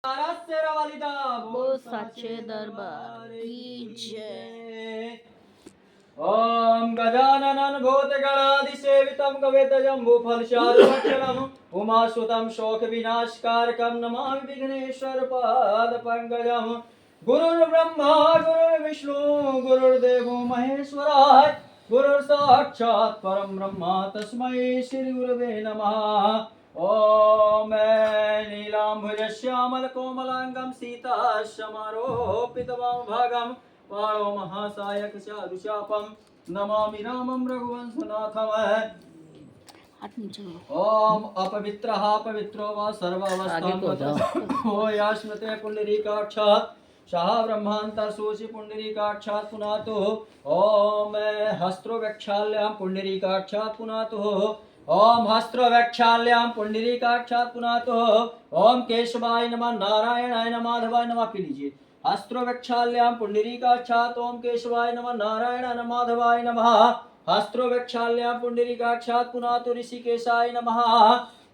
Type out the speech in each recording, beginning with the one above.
बोल सच्चे दरबार की जय। ओम गजाननं भूतगणाधिसेवितं कवितजम्बूफलचारुभक्षणम् उमासुतं शोकविनाशकारकं नमामि विघ्नेश्वरपादपङ्कजम्। गुरुर्ब्रह्मा गुरुर्विष्णु गुरुर्देवो महेश्वराय गुरुर्साक्षात् परं ब्रह्म तस्मै श्रीगुरवे नमः। ओम नीलाम्बुजश्यामलकोमलाङ्गं सीताशमारोपितवामभागं पाणो महासायक साधुशापं नमामि रामं रघुवंशनाथम्। ओम अपवित्रः पवित्रो वा सर्वावस्थां यास्मते पुंडरीकाक्षात् सह ब्रह्मान्तरसूचि पुंडरीकाक्षात् पुनातु। ओम हस्त्रोवक्षाल्यां पुंडरीकाक्षात् पुनातु। ओम हस्त्रोवक्षाल्यां पुंडरीकाक्षात् पुनातु। ओम केशवाय नमः नारायणाय नमः माधवाय नमः। पी लीजिए। हस्त्रोवक्षाल्यां पुंडरीकाक्षात् ओम केशवाय नमः नारायणाय नमः माधवाय नमः। हस्त्रोवक्षाल्यां पुंडरीकाक्षात् पुनातु ऋषिकेशाय नमः।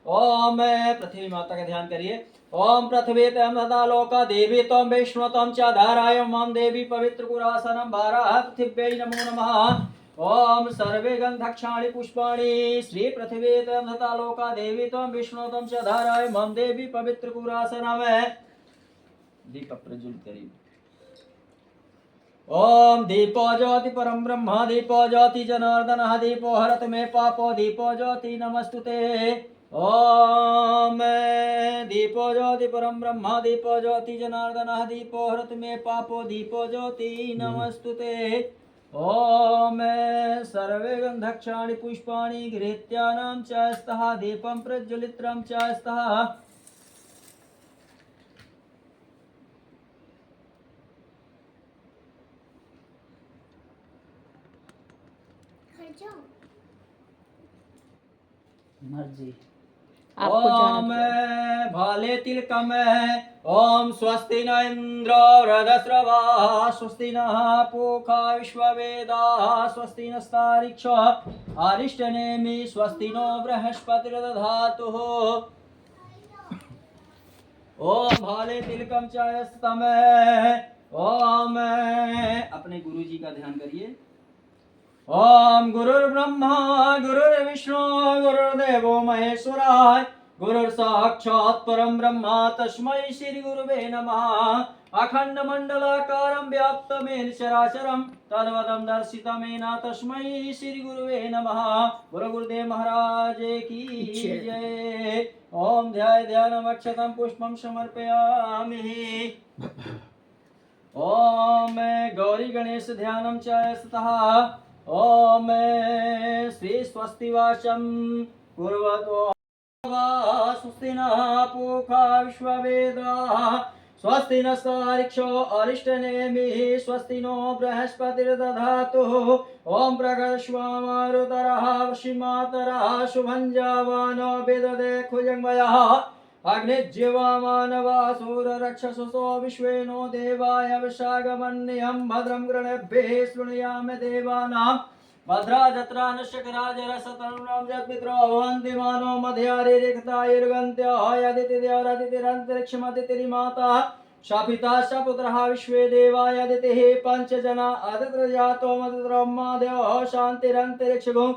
ओम पृथ्वी माता का ध्यान करिए। ओम पृथ्वी तम तथा लोका देवी तम वैष्णव तम च धाराय मम देवी पवित्र कुरासनं भाराः पृथिव्यै नमो नमः। ओम सर्वे गंधक्षाणि पुष्पाणि श्री पृथ्वी तम तथा लोका देवी तम विष्णु तम च धाराय मम देवी पवित्र कुरासनं। दीप प्रज्वलित करिए। ओम दीपो ज्योति परम ब्रह्म दीपो ज्योति जनार्दन दीपो हरत मे पापो दीपो ज्योति नमस्तुते। ओम दीपो ज्योति परम ब्रह्म दीपो ज्योति जनार्दन दीपो हरत मे पापो दीपो ज्योति नमस्तुते। ओम सर्वे गंधक्षाणि पुष्पाणि गृहीत्यानां च स्तः दीपं प्रज्वलित्रं च स्तः। मर्जी ओम भाले तिलकम। ओम स्वस्ति न इंद्रो वृधस्रवाः स्वस्ति नः पूषा विश्ववेदाः स्वस्ति नस्तार्क्ष्यो अरिष्टनेमि स्वस्ति नो बृहस्पतिर्दधातु। ओम भाले तिलकम चायस्तम। ओम अपने गुरु जी का ध्यान करिए। ओम गुरुर्ब्रह्मा गुरुर्विष्णु गुरुर्देवो महेश्वराय गुरुर्साक्षात् परं ब्रह्म तस्मै श्री गुरुवे नमः। अखंड मंडलाकारं व्याप्तमेन चराचरं तद्वदं दर्शितमेन तस्मै श्री गुरुवे नमः। गुरुदेव महाराज की जय। ओम ध्यानमक्षतं पुष्पं समर्पयामि। ओम गौरी गणेश ध्यानं च स्तः। ओम श्री स्वस्ति वाचम कुर्वतो स्वस्ति नः पूषा विश्ववेदाः स्वस्ति नस्तार्क्ष्यो अरिष्टनेमिः स्वस्ति नो बृहस्पतिर्दधातु। ओम प्रगर्ष्वामारुतरः वशिमातरः शुभं जावानो विदधे खुजङ्मयः अग्निज्यवामानवासुररक्षसो विश्वेनो देवाय विशागमन्यं भद्रं गृणेभ्यः शृणुयाम देवानां भद्राजत्रा नशकराजरसतरुणां जत्मित्रो भवन्ति मानो मध्यारिरिक्तायुर्गन्त्यो यदितिर्यदितिरन्तरिक्षमदितिरिमाता शापिता स पुत्रः विश्वे देवाय यदितिः पञ्चजना अदित्रजातो मदित्रमाद्यो शान्तिरन्तरिक्षगुं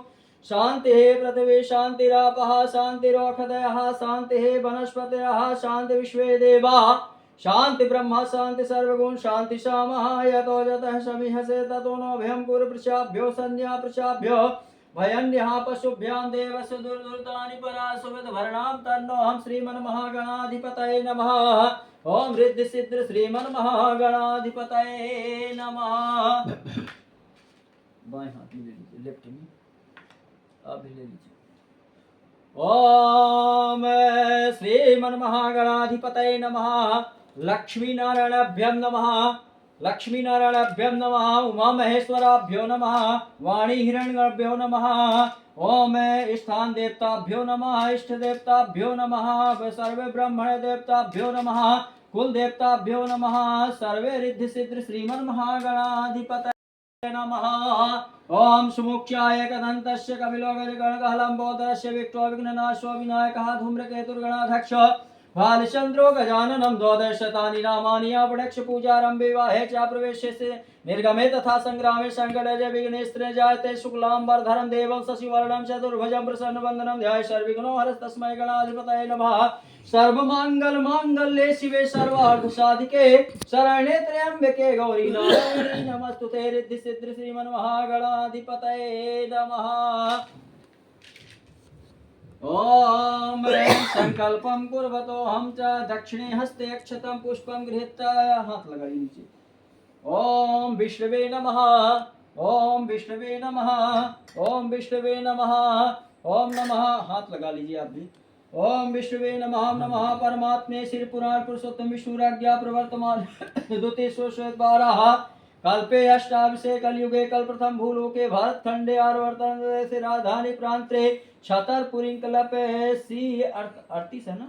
शांति पृथ्वी शांतिरापः शांतिरोषधयः शांति वनस्पतयः शांति विश्वे देवाः शांति ब्रह्म शांति सर्वगुण शांति शामः यतो जतः समिहसे ततो नो भयं कुरु पृच्छाभ्यो संज्ञा पृच्छाभ्यो भयन्यः पशुभ्यां देवस्य दुर्दुर्तानि परासुविधभरणां तन्नोऽहं श्रीमन्महागणाधिपतये नमः। ओम रिद्धि सिद्ध श्रीमन्महागणाधिपतये नमः। बाएं हाथ में ले लीजिए लेफ्ट में आप भी ले लीजिए। ओम श्रीमन्महागणाधिपतये नमः। लक्ष्मी नारायणाभ्यं नमः। लक्ष्मी नारायणाभ्यं नमः। उमा महेश्वराभ्यो नमः। वाणी हिरण्यगर्भ्यो नमः। ओम स्थान देवताभ्यो नमः। इष्ट देवताभ्यो नमः। सर्वे ब्राह्मण देवताभ्यो नमः। कुल देवताभ्यो नमः। सर्वे रिद्धि सिद्ध श्रीमन्महागणाधिपतये नमः। ओम सुमुख्याय कदन्तस्य कपिलो गजगणकः लंबोदरस्य विक्टो विघ्ननाशो विनायकः धूम्रकेतुर्गणाध्यक्ष भालचंद्रो गजाननं द्वादशतानि नामानि अपडक्ष पूजारंभे वाहे च प्रवेशे से निर्गमे तथा संग्रामे संकटजे विघ्नेस्त्रे जायते शुक्लांबरधरं देवं शशिवर्णं चतुर्भुजं प्रसन्नवदनं ध्याये सर्वविघ्नो हरस्तस्मै गणाधिपतये नमः। सर्वमंगल मांगल्ये शिवे सर्वार्थ साधिके शरण्ये त्र्यंबके गौरी नारायणी नमस्तुते रिद्धि सिद्धि श्रीमन्महागणाधिपतये नमः। ओम संकल्पम कुर्वतो हम च दक्षिणे हस्ते अक्षतं पुष्पं गृहीत्वा हाथ लगाइए नीचे। ओम विष्णवे नमः ओम विष्णवे नमः ओम विष्णवे नमः ओम नमः हाथ लगा लीजिए आप भी। ओम विष्णवे नमः नमः परमात्मे श्री पुराण पुरुषोत्तम विष्णुराज्ञा प्रवर्तमान द्वितीय 12 कल्पे अष्टाभिषेक कलयुगे कल प्रथम भूलोके भारत खंडे आवर्तन से राजधानी प्रांते छतरपुरी कल्पे सी 38 है ना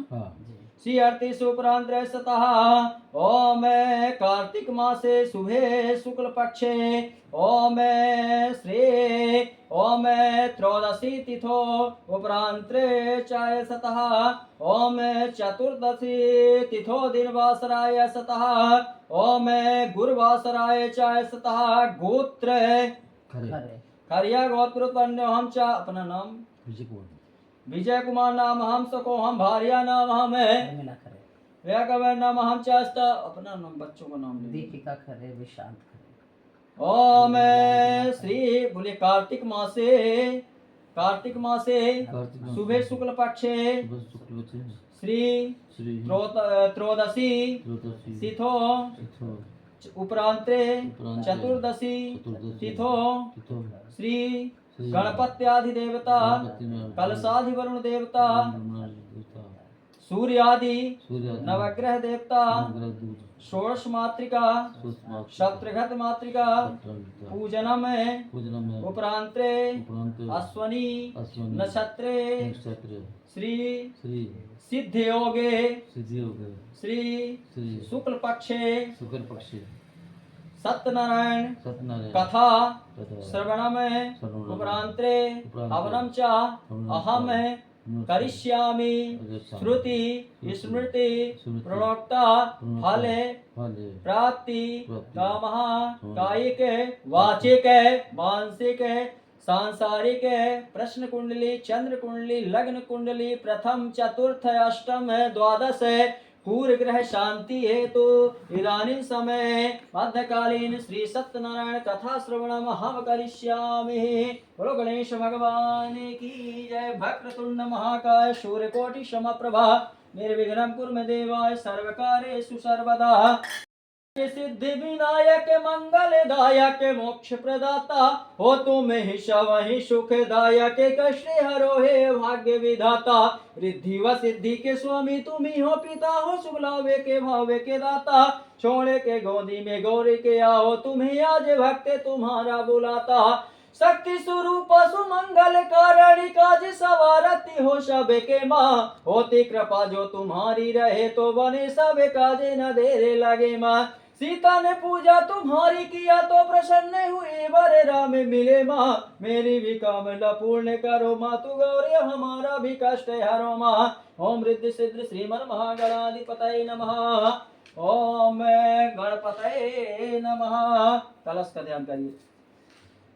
सी 38 उपरांत सतः ओम कार्तिक मासे शुभे शुक्ल पक्षे ओम श्री ओम त्रयोदशी तिथो उपरांत्रे चाय सतः ओम चतुर्दशी तिथो दिनवासराय सतः ओम गुरुवासराय चाय सतः गोत्र खरिया गोत्र हम चा अपना नाम विजय कुमार नाम हम सको हम भारिया नाम हम है नाम हम चास्ता अपना नाम बच्चों का नाम दीपिका खरे विशांत खरे। ओम श्री बोले कार्तिक मासे सुबह शुक्ल पक्षे श्री त्रयोदशी तिथो उपरांते चतुर्दशी तिथो श्री गणपत्यादि देवता कलशादि वरुण देवता सूर्यादि नवग्रह देवता षोडश मातृका शत्रुघ्न मातृका पूजनम उपरांत्रे अश्वनी नक्षत्रे श्री सिद्ध योगे श्री शुक्ल पक्षे सत्यनारायण कथा श्रवणम उपरांत्रे हवनम च अहम करिष्यामि श्रुति स्मृति प्रणोक्ता फले प्राप्ति कामः कायिक वाचिक मानसिक सांसारिक प्रश्न कुंडली चंद्र कुंडली लग्न कुंडली प्रथम चतुर्थ अष्टम द्वादश पूर्व ग्रह शांति हेतु इदानीं समय मध्यकालीन श्री सत्यनारायण कथा श्रवणम हम करिष्यामि। बोलो गणेश भगवान की जय। वक्रतुंड महाकाय सूर्यकोटि समप्रभा निर्विघ्नं कुरु मे देवाय सर्वकार्येषु सर्वदा। सिद्धि विनायक मंगलदायक मोक्ष प्रदाता हो तुम ही शव ही सुखदायक कष्ट हरो हे भाग्य विधाता। रिद्धि व सिद्धि के स्वामी तुम ही हो पिता हो शुभलावे के भावे के दाता। छोड़े के गोदी में गौरी के आओ तुम ही आज भक्त तुम्हारा बुलाता। शक्ति स्वरूप सुमंगल कारणी काज सवारती हो सब के माँ। होती कृपा जो तुम्हारी रहे तो बने सब काजे न देरे लगे माँ। सीता ने पूजा तुम्हारी किया तो प्रसन्न हुए वर राम मिले माँ। मेरी भी कामना पूर्ण करो माँ तू गौरी हमारा भी कष्ट हरो माँ। ओम रिद्धि सिद्धि श्रीमन महागणाधिपतये नमः। ओम गणपतये नमः। कलश का ध्यान करिए।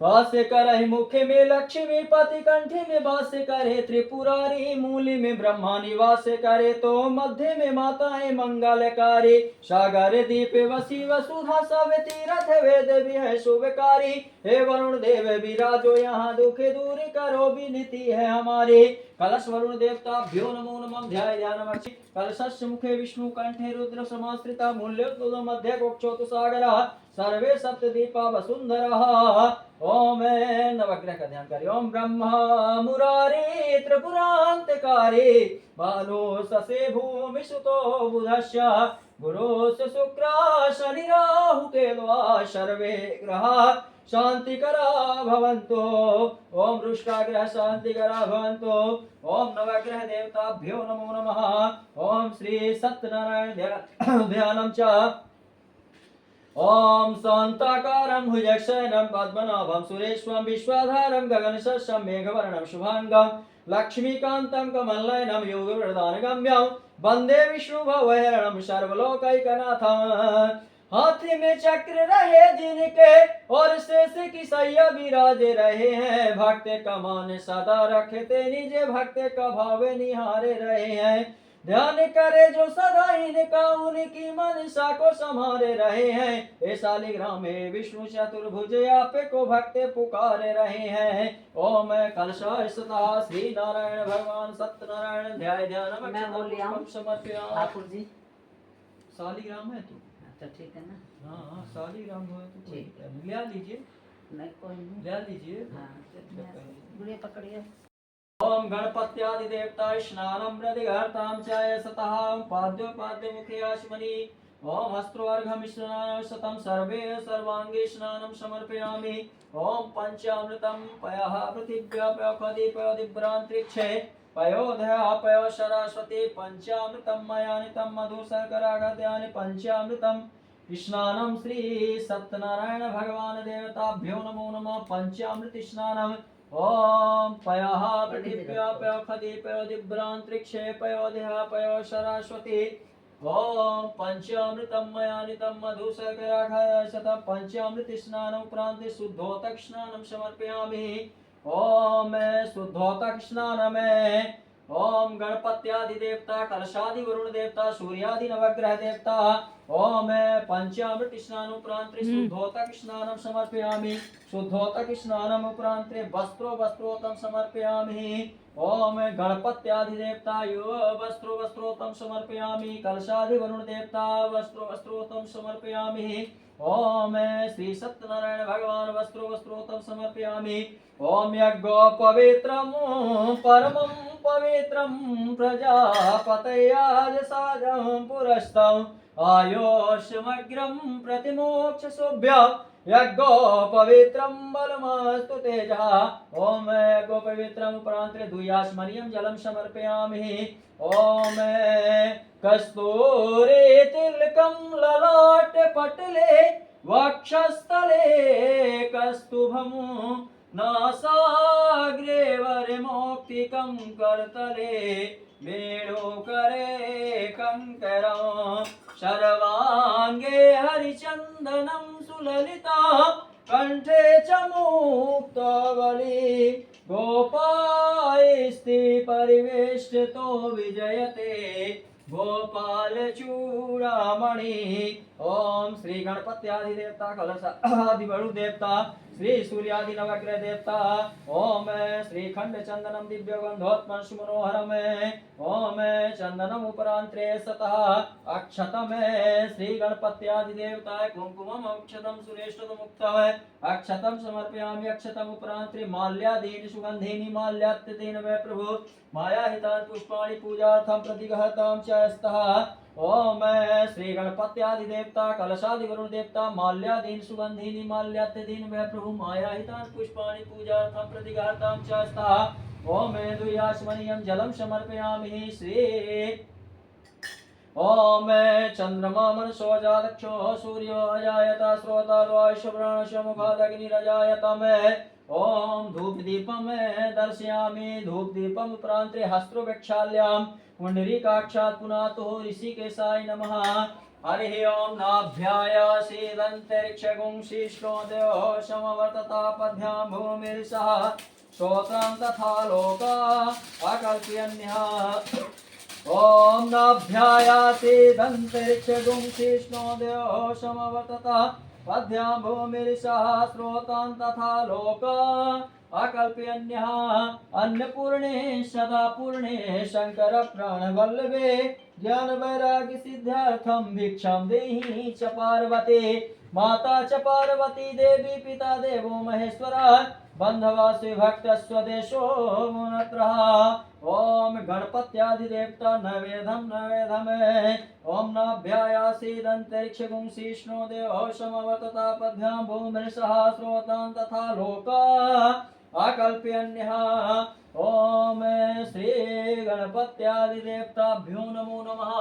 वास करहि मुखे में लक्ष्मी पति कंठी में वास करे त्रिपुरारी मूली में ब्रह्मा निवास करे तो मध्य में माताएं मंगलकारी। सागर दीप वसी वसुधा सब तीरथ वेद भी है शुभकारी। हे वरुण देव विराजो यहाँ दुख दूर करो विनती है हमारी। कलश वरुण देवता भ्यो नमो नमः ध्याय ध्यानमर्चि। कलशस्य मुखे विष्णु कंठे रुद्र समाश्रिता मूल्योद्भुत मध्य गोक्षोतु सागरः सर्वे सप्तदीपा वसुंधरः। ओम नवग्रह का ध्यान करिए। ओम ब्रह्मा मुरारी त्रिपुरांतकारी बालो ससे भूमि सुतो बुधस्य गुरुस शुक्र शनि राहु केतुः सर्वे ग्रहा शांतिकरा भवन्तु। ओम रुष्टाग्रह शांतिकरा भवन्तु। ओम नवग्रह देवताभ्यो नमो नमः। ओम श्री सत्यनारायण ध्यानम च। ओम शांताकारं भुजगशयनं पद्मनाभं सुरेश्वरं विश्वाधारं गगनसदृशं मेघवर्णं शुभांगं लक्ष्मीकान्तं कमलनयनं योगवरदानगम्यं वन्दे विष्णुभवहरणं सर्वलोकैकनाथं। हाथी में चक्र रहे जिनके और शेष की सैया विराज रहे हैं, भक्त कमान सदा रखते निज भक्त का भाव निहारे रहे हैं। ध्यान करे जो सदा इनका उनकी मनसा को संभाले रहे हैं। ऐसा शालिग्राम में विष्णु चतुर्भुज आप को भक्त पुकारे रहे हैं। ओम कलशाय सदा श्री नारायण भगवान सत्यनारायण ध्याय ध्यान मैं बोल रही हूँ समर्पयामि। ठाकुर जी। शालिग्राम है तू? अच्छा ठीक है ना। हाँ शालिग्राम हो तो ठीक है, ले लीजिए। नहीं कोई नहीं। ले लीजिए। हाँ गुड़िया पकड़िए। ओम गणपत्यादि देवता स्नानं प्रतिघर्तां च सतः पाद्योपाद्य मुखे आश्मनि। ओम अस्त्रोर्घं स्नानं शतं सर्वे सर्वांगे स्नानं समर्पयामि। ओम पंचामृतं पयः पृथिव्या पयोखदीपयोदिभ्रांतरिक्षे पयोधया पयो सरस्वती पंचामृतं मयानितं मधु शर्करागद्यानि पंचामृतं स्नानं श्री सत्यनारायण भगवान देवताभ्यो नमो नमः। पंचामृत स्नानं ओम पयः पृथिव्या पयोखदीपयोदिभ्रांतरिक्षे पयोधया पयो सरस्वती ओम पंचामृतं मयानितं मधु शर्करागद्यानि शतं पंचामृत स्नानोपरांत शुद्धोदक स्नानं समर्पयामि। ओम शुद्धोदक स्नान में ओम गणपत्यादि देवता कलशादि वरुण देवता सूर्यादि नवग्रह देवता ओम पंचामृत स्नान उपरांत शुद्धोदक स्नानं समर्पयामि। शुद्धोदक स्नानम उपरांत वस्त्रोत्तम समर्पयामि। ओम गणपत्यादि देवता यो वस्त्रोत्तम समर्पयामि। कलशादि वरुण देवता वस्त्रोत्तम समर्पयामि। ओम श्री सत्यनारायण भगवान वस्त्रोत्तम समर्पयामि। ओम यज्ञो पवित्रम परमं पवित्रं प्रजापतयाज साजं पुरस्तं आयोष्यमग्रं प्रतिमोक्षशोभ्यं यज्ञो पवित्रं बलमस्तु तेजः। ओम यज्ञो पवित्रं उपरांत दुयास्मनीयं जलं समर्पयामि। ओम कस्तूरी तिलकं ललाट पटले वक्षस्थले कस्तुभं नासाग्रे वरमौक्तिकं करतले वेणुकरे कंकरं सर्वांगे हरिचन्दनं सुललिता कंठे च मुक्तावली गोपायस्ति परिवेष्टितो विजयते गोपाल चूड़ामणि। ओम श्री गणपत्यादि देवता कलशादि वरुण देवता श्री सूर्यादि नवग्रह देवता ओम श्री खंड चंदनम दिव्य गंधोत्मन सुमनोहरम ओम चंदनम उपरांत्रे सतः अक्षतम श्री गणपत्यादि देवता कुंकुमम अक्षतम सुरेष्ठतम मुक्तम अक्षतम समर्पयामि। अक्षतम उपरांत्रे माल्यादीनि सुगंधीनि माल्यात्यतेन वै प्रभु मायाहितानि पुष्पाणि पूजार्थं प्रतिगहतां च स्तः। ओम श्री गणपत्यादि देवता कलशादि वरुण देवता माल्यादीन सुगंधीनि माल्यात्यदीन वै प्रभु मायाहितानि पुष्पाणि पूजार्थं प्रतिगहतां च स्तः। ओम दुयास्मनीयं जलं समर्पयामि। श्री ओम चंद्रमा मनसो जादक्षो सूर्यो अजायत श्रोतार्वायुष्यप्राणस्य मुखादग्निरजायतम। ओम धूप दीपम दर्शयामि। धूप दीपम उपरांत्रे हस्त्रवक्षाल्यां पुंडरीकाक्षात् पुनातो ऋषिकेशाय नमः। हरि ओम नाभ्यायासीदन्तरिक्षगुं शीर्षोदयो समवर्तता पद्भ्यां भूमिर्सः श्रोत्रां तथा लोका अकल्प्यन्यः। ओम नाभ्यायासीदन्तरिक्षगुं शीर्षोदयो समवर्तता पद्भ्यां भूमिर्सः श्रोत्रां तथा लोका अकल्प्यन्यः। अन्नपूर्णे सदा पूर्णे शंकर प्राणवल्लभे ज्ञान वैराग्य सिद्धार्थं भिक्षां देहि च पार्वती। माता च पार्वती देवी पिता देवो महेश्वरः बंधवा भक्त स्वदेशो मुनत्रः। ओम गणपत्यादि देवता नवेदम ओम नाभ्यायासीदन्तरिक्षगुं शीर्ष्णोदयो समवर्तता पद्भ्यां भूमिर्सः श्रोतां तथा लोका अकल्प्यन्यः। ओम श्री गणपत्यादि देवताभ्यो नमो नमः।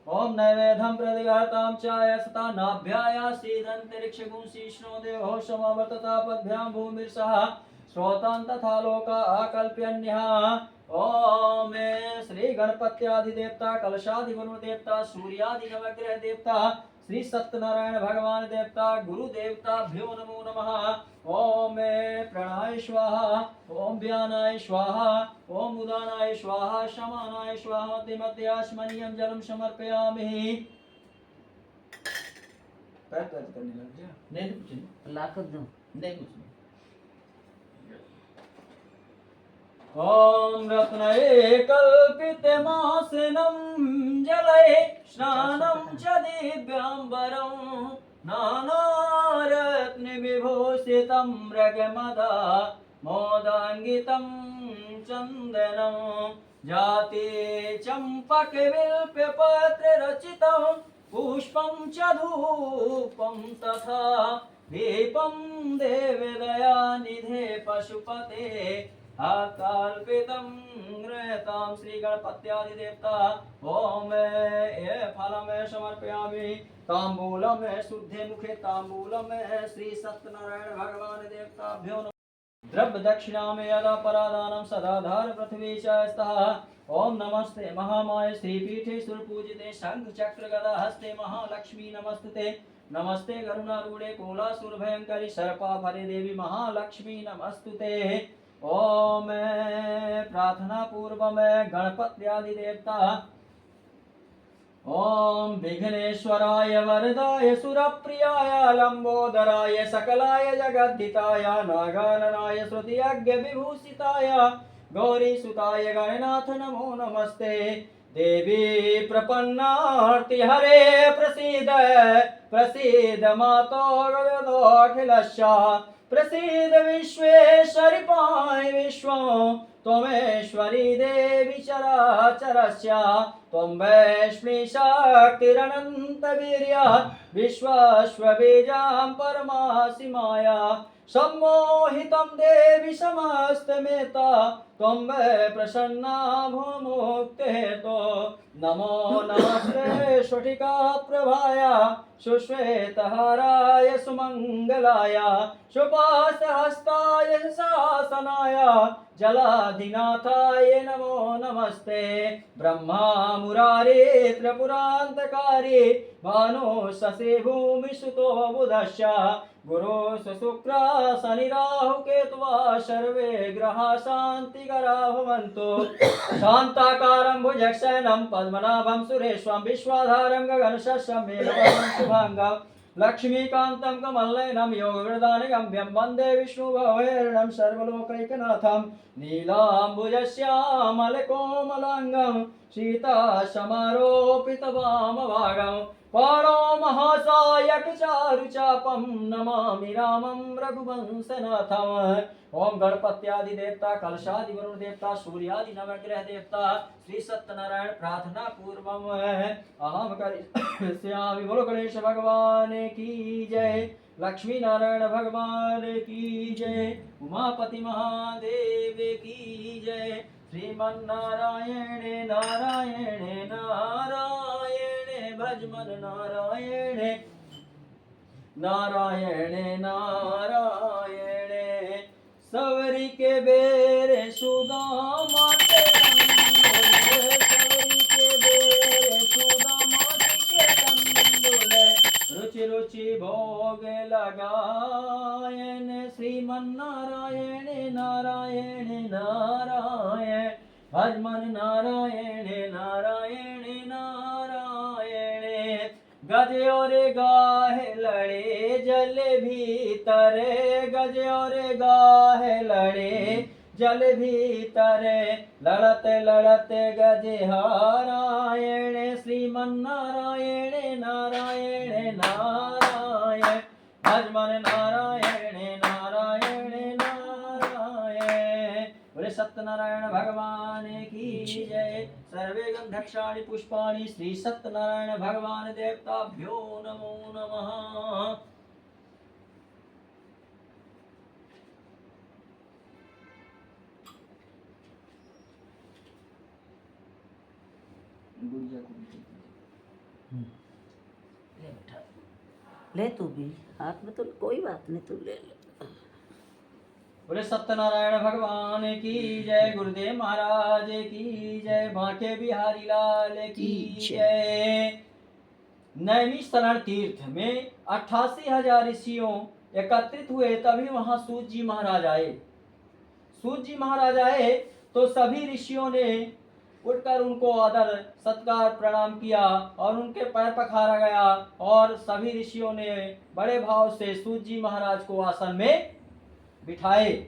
ओम नैवेद्यं प्रतिघातां चाय सता नाभ्यायासीदन्तरिक्षगुंसीष्णो देवो समावर्तता भूमिर्सह श्रोतान् तथा लोका आकल्प्यन्यः। ओम श्री गणपत्यादिदेवता कलशादिगुरुदेवता सूर्यादि नवग्रह देवता श्री सत्यनारायण भगवान देवता गुरु देवताभ्यो नमो नमः। ओम प्रणाय स्वाहा ओम व्यानाय स्वाहा ओम उदानाय स्वाहा शमानाय स्वाहा मध्य मध्याश्मनीयं जलम समर्पयामि। पैर दर्द करने लग गया? नहीं कुछ नहीं, लाख दूं नहीं कुछ नहीं। ओम रत्नये कल्पितमासनं जलये स्नानं च दिव्याम्बरं नानारत्नविभूषितं मृगमदा मोदाङ्गितं चन्दनं जाते चम्पकविल्प्यपत्ररचितं पुष्पं च धूपं तथा दीपं देवदयानिधे पशुपते अकल्पितं गृहतां श्री गणपत्यादिदेवता। ओम ये फलं समर्पयामि। ताम्बूलं शुद्धे मुखे ताम्बूलं श्री सत्यनारायण भगवान देवताभ्यो नमः। द्रव्य दक्षिणामें यदा परादानं सदाधार पृथ्वी च स्तः। ओम नमस्ते महामाय श्रीपीठे सुरपूजिते शंख चक्र गदा हस्ते महालक्ष्मी नमस्ते। नमस्ते गरुणारूढ़े कोलासुर भयंकरी सर्पाफले देवी महालक्ष्मी नमस्तुते। ओम प्रार्थना पूर्व में गणपत्यादि देवता। ओम विघ्नेश्वराय वरदाय सुरप्रियाय लंबोदराय सकलाय जगद्धिताय नागाननाय श्रुतियज्ञ विभूषिताय गौरीसुताय गणनाथ नमो नमस्ते। देवी प्रपन्नार्ति हरे प्रसीद प्रसीद मातो अखिलस्य प्रसीद विश्वेश्वरि पाहि विश्वं त्वमेश्वरी देवी चराचरस्य त्वं वैष्णवी शक्तिरनन्तवीर्यः विश्वस्वबीजां परमासि माया सम्मोहितं देवी समस्तमेता त्वं वै प्रसन्ना भूमुक्तेतो। नमो नमस्ते स्फटिका प्रभाय सुश्वेतहाराय सुमङ्गलाय सुपाशहस्ताय शासनाय जलाधिनाथाय नमो नमस्ते। ब्रह्मा मुरारी त्रिपुरान्तकारी भानु शशि भूमिसुतो बुधश्च गुरु शुक्र शनि राहु केतुवा सर्वे ग्रहा शान्तिकरा भवन्तु। शान्ताकारं भुजगशयनं पद्मनाभं सुरेशं विश्वाधारं गगनशस्यं मेघवर्णं शुभांगं लक्ष्मीकान्तं कमलनयनं योगवृदानगम्यं वन्दे विष्णुभवैर्णं सर्वलोकैकनाथं नीलाम्बुजश्यामलकोमलाङ्गं सीतासमारोपितवामभागं पाणो महासायक चारुचापं नमामि रामं रघुवंशनाथम्। ओम गणपत्यादि देवता कलशादि वरुण देवता सूर्यादि नवग्रह देवता श्री सत्यनारायण प्रार्थना पूर्वम अहम करिष्यामि। बोलो गणेश भगवान की जय, लक्ष्मी नारायण भगवान की जय, उमापति महादेव की जय। श्रीमन्नारायण नारायण नारायण भजमन नारायण नारायण नारायण सवरी के बेरे सुदामा के तंबुले सवरी के बेरे सुदामा के तंबुले रुचि रुचि भोग लगायन श्रीमन्नारायण नारायण नारायण भजमन नारायण नारायण नारायण। गज और गाहे लड़े जल भीतर गज और गाहे लड़े जल भीतर लड़त लड़त गज हारायण श्रीमन्नारायण नारायण नारायण भजमन नारायण नारायण नारायण। बोले सत्यनारायण भगवान की जय। सर्वे गंधक्षाणि पुष्पाणि श्री सत्यनारायण भगवान देवताभ्यो नमो नमः। गुड़िया को भी दे दीजिए। ले तू भी हाथ में, तो कोई बात नहीं, तू ले ले। बोले सत्यनारायण भगवान की जय, गुरुदेव महाराज की जय, बांके बिहारी लाल की जय। नैमिषारण्य तीर्थ में 88,000 ऋषियों एकत्रित हुए, तभी वहां सूत जी महाराज आए। सूत जी महाराज आए तो सभी ऋषियों ने उठकर उनको आदर सत्कार प्रणाम किया और उनके पैर पखारा गया, और सभी ऋषियों ने बड़े भाव से सूत जी महाराज को आसन में बिठाए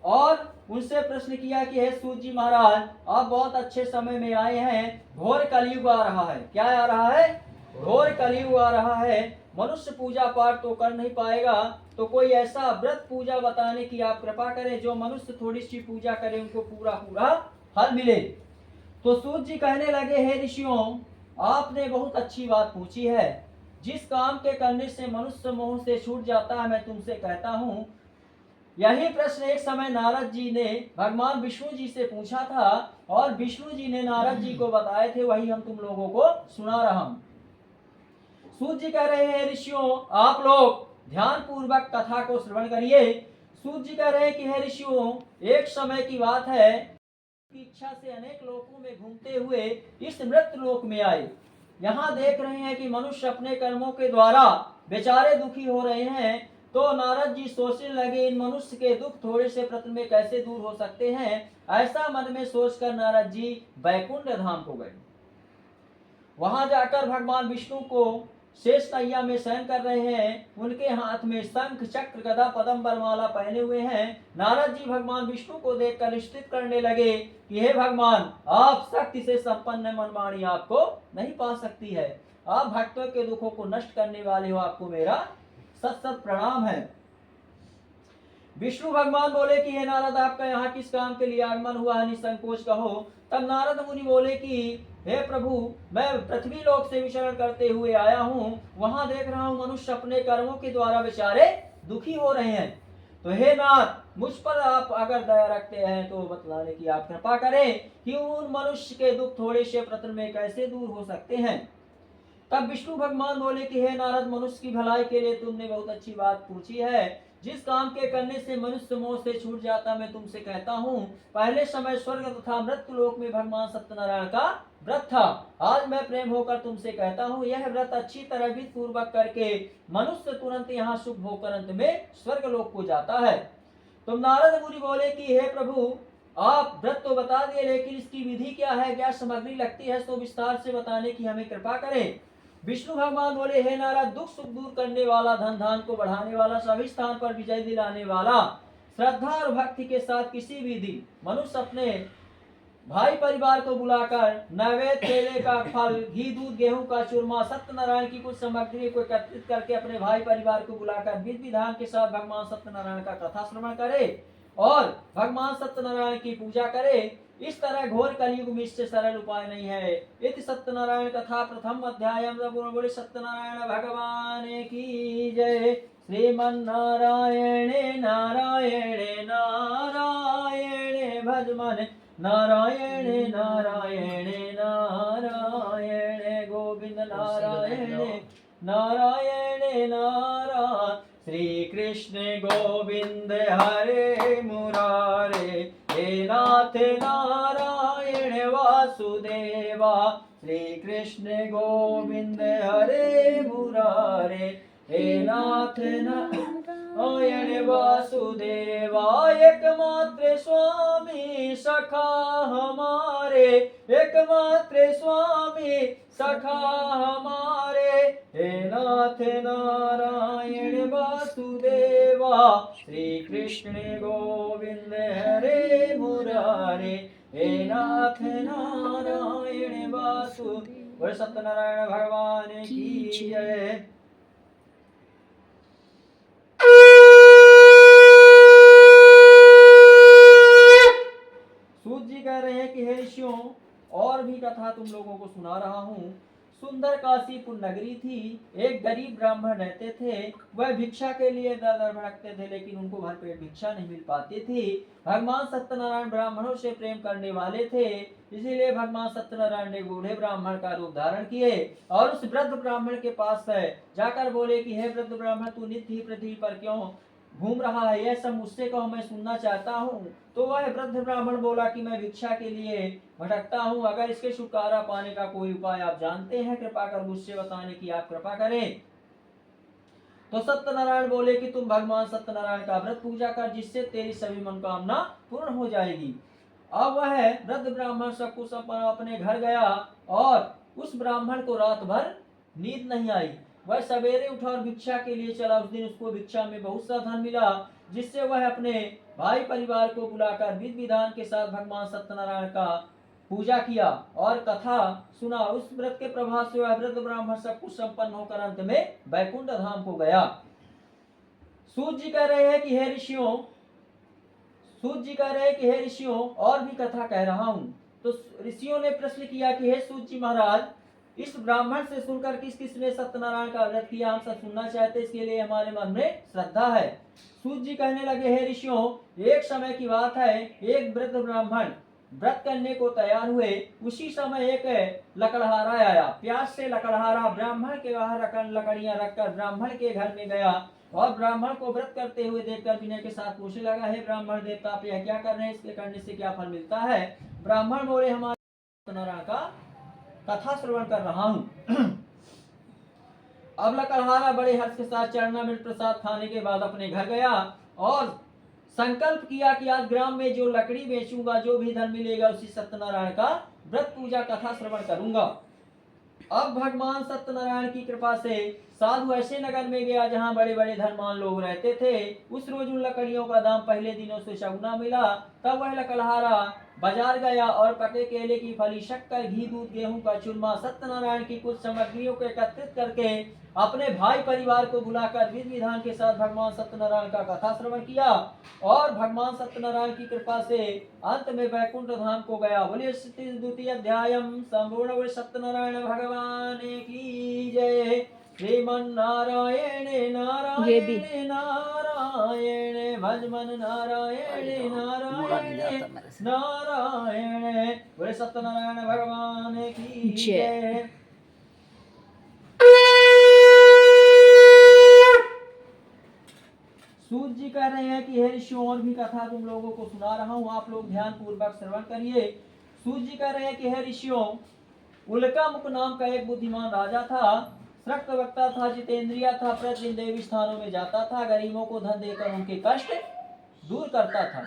और उनसे प्रश्न किया कि हे सूत जी महाराज, आप बहुत अच्छे समय में आए हैं, घोर कलयुग आ रहा है। क्या आ रहा है? घोर कलयुग आ रहा है। मनुष्य पूजा पाठ तो कर नहीं पाएगा, तो कोई ऐसा व्रत पूजा बताने की आप कृपा करें जो मनुष्य थोड़ी सी पूजा करे उनको पूरा पूरा फल मिले। तो सूत जी कहने लगे, हे ऋषियों, आपने बहुत अच्छी बात पूछी है। जिस काम के करने से मनुष्य मोह से छूट जाता है, मैं तुमसे कहता हूँ। यही प्रश्न एक समय नारद जी ने भगवान विष्णु जी से पूछा था और विष्णु जी ने नारद जी को बताए थे, वही हम तुम लोगों को सुना रहा हूं। सूत जी कह रहे हैं, ऋषियों आप लोग ध्यान पूर्वक कथा को श्रवण करिए। सूत जी कह रहे हैं कि हे ऋषियों, एक समय की बात है की इच्छा से अनेक लोकों में घूमते हुए इस मृत्यु लोक में आए। यहाँ देख रहे हैं कि मनुष्य अपने कर्मों के द्वारा बेचारे दुखी हो रहे हैं, तो नारद जी सोचने लगे इन मनुष्य के दुख थोड़े से प्रति में कैसे दूर हो सकते हैं। ऐसा मन में सोचकर नारद जी वैकुंठ धाम को गए। वहां जाकर भगवान विष्णु को शेष नैया में शयन कर रहे हैं, उनके हाथ में शंख चक्र गदा पद्म वरमाला पहने हुए हैं। नारद जी भगवान विष्णु को देखकर स्तुति करने लगे कि हे भगवान, आप शक्ति से संपन्न मनमानी आपको नहीं पा सकती है, आप भक्तों के दुखों को नष्ट करने वाले हो, आपको मेरा सत सत प्रणाम है। विष्णु भगवान बोले कि हे नारद, आपका यहाँ किस काम के लिए आगमन हुआ है, निसंकोच कहो। तब नारद मुनि बोले कि हे प्रभु, मैं पृथ्वी लोक से विचरण करते हुए आया हूँ, वहां देख रहा हूँ मनुष्य अपने कर्मों के द्वारा बेचारे दुखी हो रहे हैं। तो हे नाथ, मुझ पर आप अगर दया रखते हैं तो बतलाने की आप कृपा करें कि उन मनुष्य के दुख थोड़े से प्रत्र में कैसे दूर हो सकते हैं। तब विष्णु भगवान बोले कि हे नारद, मनुष्य की भलाई के लिए तुमने बहुत अच्छी बात पूछी है। जिस काम के करने से मनुष्य मोह से छूट जाता, मैं तुमसे कहता हूँ। पहले समय स्वर्ग तथा मृत्यु लोक में भगवान सत्यनारायण का व्रत था। आज मैं प्रेम होकर तुमसे कहता हूँ, यह व्रत अच्छी तरह विधि पूर्वक करके मनुष्य तुरंत यहाँ सुख होकर अंत में स्वर्ग लोक को जाता है। तो नारद मुनि बोले कि हे प्रभु, आप व्रत तो बता दिए, लेकिन इसकी विधि क्या है, क्या सामग्री लगती है, तो विस्तार से बताने की हमें कृपा करें। विष्णु भगवान बोले, हे नारद, दुख सुख दूर करने वाला, धन धान को बढ़ाने वाला, सभी स्थान पर विजय दिलाने वाला, श्रद्धा और भक्ति के साथ किसी भी दिन मनुष्य अपने भाई परिवार को बुलाकर नैवेद्य केले का फल, घी, दूध, गेहूं का चूरमा, सत्यनारायण की कुछ सामग्री को एकत्रित करके अपने भाई परिवार को बुलाकर विधि विधान के साथ भगवान सत्यनारायण का कथा श्रवण करे और भगवान सत्यनारायण की पूजा करे। इस तरह घोर कलयुग में इससे सरल उपाय नहीं है। इति सत्यनारायण कथा प्रथम अध्याय। बोले सत्यनारायण भगवान की जय। श्रीमन्नारायणे नारायणे नारायणे भज मन, नारायणे नारायणे नारायणे गोविंद, नारायणे नारायणे नारायण। श्री कृष्ण गोविंद हरे मुरारे, हे नाथ नारायण वासुदेवा। श्री कृष्ण गोविंद हरे मुरारे, हे नाथ नारायण वासुदेवा। एकमात्र स्वामी सखा हमारे, एकमात्र स्वामी सखा हमारे, हे नाथ नारायण वासुदेवा। श्री कृष्ण गोविंद हरे मुरारे, हे नाथ नारायण वासुदेवा। सत्यनारायण भगवान की जय। सूत जी कह रहे हैं कि हे ऋषियों, और भी कथा तुम लोगों को सुना रहा हूँ। सुंदर काशीपुर नगरी थी। एक गरीब ब्राह्मण रहते थे। वह भिक्षा के लिए दर दर भटकते थे, लेकिन उनको भरपेट भिक्षा नहीं मिल पाती थी। भगवान सत्यनारायण ब्राह्मणों से प्रेम करने वाले थे, इसीलिए भगवान सत्यनारायण ने बूढ़े ब्राह्मण का रूप धारण किए और उस वृद्ध ब्राह्मण के पास जाकर बोले कि हे वृद्ध ब्राह्मण, तू नित्य ही पृथ्वी पर क्यों घूम रहा है, यह सब मुझसे कहो, मैं सुनना चाहता हूँ। तो वह वृद्ध ब्राह्मण बोला कि मैं भिक्षा के लिए भटकता हूँ, अगर इसके छुटकारा पाने का कोई उपाय आप जानते हैं, कृपा कर मुझसे बताने की आप कृपा करें। तो सत्यनारायण बोले कि तुम भगवान सत्यनारायण का व्रत पूजा कर, जिससे तेरी सभी मनोकामना पूर्ण हो जाएगी। अब वह वृद्ध ब्राह्मण सब कुछ अपने घर गया और उस ब्राह्मण को रात भर नींद नहीं आई। वह सवेरे उठा और भिक्षा के लिए चला। उस दिन उसको भिक्षा में बहुत सा धन मिला, जिससे वह अपने भाई परिवार को बुलाकर विधि विधान के साथ भगवान सत्यनारायण का पूजा किया और कथा सुना। उस व्रत के प्रभाव से वह वृद्ध ब्राह्मण सब कुछ संपन्न होकर अंत में वैकुंठ धाम को गया। सूत जी कह रहे हैं कि हे ऋषियों और भी कथा कह रहा हूँ। तो ऋषियों ने प्रश्न किया कि हे सूत जी महाराज, इस ब्राह्मण से सुनकर किस किसने सत्यनारायण का व्रत किया, हम सब सुनना चाहते, इसके लिए हमारे मन में श्रद्धा है। सूत जी कहने लगे, हे ऋषियों, एक समय की बात है, एक वृद्ध ब्राह्मण व्रत करने को तैयार हुए। उसी समय एक लकड़हारा आया। प्यास से लकड़हारा ब्राह्मण के बाहर लकड़ियां रखकर ब्राह्मण के घर में गया और ब्राह्मण को व्रत करते हुए देखकर विनय के साथ पूछने लगा, हे ब्राह्मण देवता, आप यह क्या कर रहे हैं, इसके करने से क्या फल मिलता है। ब्राह्मण बोले, हमारे सत्यनारायण का कथा श्रवण कर रहा हूँ। अब लकड़हारा बड़े हर्ष के साथ चरणामृत प्रसाद खाने के बाद अपने घर गया और संकल्प किया कि आज ग्राम में जो लकड़ी बेचूंगा, जो भी धन मिलेगा, उसी सत्यनारायण का व्रत पूजा कथा श्रवण करूंगा। अब भगवान सत्यनारायण की कृपा से साधु ऐसे नगर में गया जहां बड़े बड़े धनवान लोग रहते थे। उस रोज उन लकड़ियों का दाम पहले दिनों से चौगुना मिला। तब वह लकड़हारा बाजार गया और पके केले की फली, शक्कर, घी, दूध, गेहूं का चूरमा, सत्यनारायण की कुछ सामग्रियों को एकत्रित करके अपने भाई परिवार को बुलाकर विधि विधान के साथ भगवान सत्यनारायण का कथा श्रवण किया और भगवान सत्यनारायण की कृपा से अंत में वैकुंठ धाम को गया। बोलिए द्वितीय अध्याय संपूर्ण सत्यनारायण भगवान की जय। श्रीमन्नारायण नारायण नारायण भजमन नारायण नारायण नारायण। बोले सत्यनारायण भगवान की जय। सूत जी कह रहे हैं कि हे ऋषियों, और भी कथा तुम लोगों को सुना रहा हूँ, आप लोग ध्यान पूर्वक श्रवण करिए। सूत जी कह रहे हैं कि हे ऋषियों, उल्कामुख नाम का एक बुद्धिमान राजा था। श्रक्त वक्ता था, जितेंद्रिया था, प्रतिदिन देवी स्थानों में जाता था, गरीबों को धन देकर उनके कष्ट दूर करता था।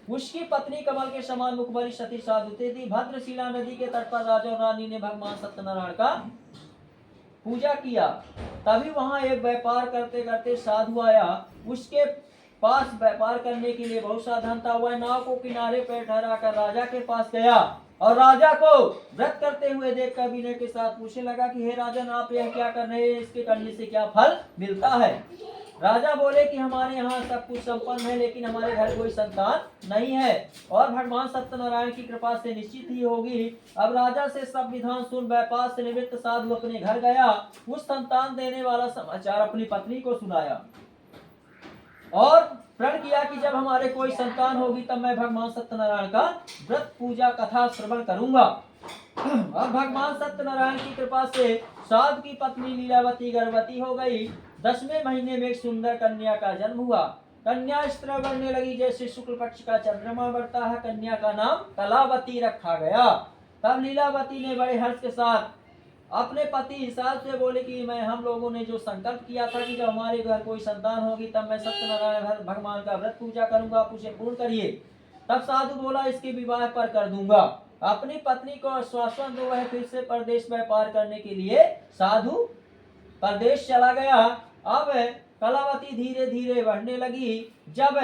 उसकी पत्नी कमल के समान मुखबरी सती साधुते थी। भद्रशिला नदी के तट पर राजा और रानी ने भगवान सत्यनारायण का पूजा किया। तभी वहां एक व्यापार करते करते साधु आया। उसके पास व्यापार करने के लिए बहुत सा धन था। वह नाव को किनारे पर ठहरा कर राजा के पास गया और राजा को व्रत करते हुए देखकर विनय के साथ पूछने लगा कि हे राजन, आप यह क्या कर रहे हैं, इसके करने से क्या फल मिलता है। राजा बोले कि हमारे यहाँ सब कुछ संपन्न है, लेकिन हमारे घर कोई संतान नहीं है और भगवान सत्यनारायण की कृपा से निश्चित ही होगी। अब राजा से सब विधान सुन व्यापार से निवृत्त साधु अपने घर गया। उस संतान देने वाला समाचार अपनी पत्नी को सुनाया और प्रण किया कि जब हमारे कोई संतान होगी तब मैं भगवान सत्यनारायण का व्रत पूजा कथा श्रवण करूंगा। और भगवान सत्यनारायण की कृपा से साधु की पत्नी लीलावती गर्भवती हो गई। 10वें महीने में एक सुंदर कन्या का जन्म हुआ। कन्या इस तरह बढ़ने लगी जैसे शुक्ल पक्ष का चंद्रमा बढ़ता है। कन्या का नाम कलावती रखा गया। तब लीलावती ने बड़े हर्ष के साथ अपने पति साहब से बोले कि हम लोगों ने जो संकल्प किया था कि जब हमारे घर कोई संतान होगी तब मैं सत्यनारायण भगवान का व्रत पूजा करूंगा, आप उसे पूर्ण करिए। तब साधु बोला, इसके विवाह पर कर दूंगा। अपनी पत्नी को आश्वासन दो। वह फिर से परदेश व्यापार करने के लिए साधु परदेश चला गया। अब कलावती धीरे धीरे बढ़ने लगी। जब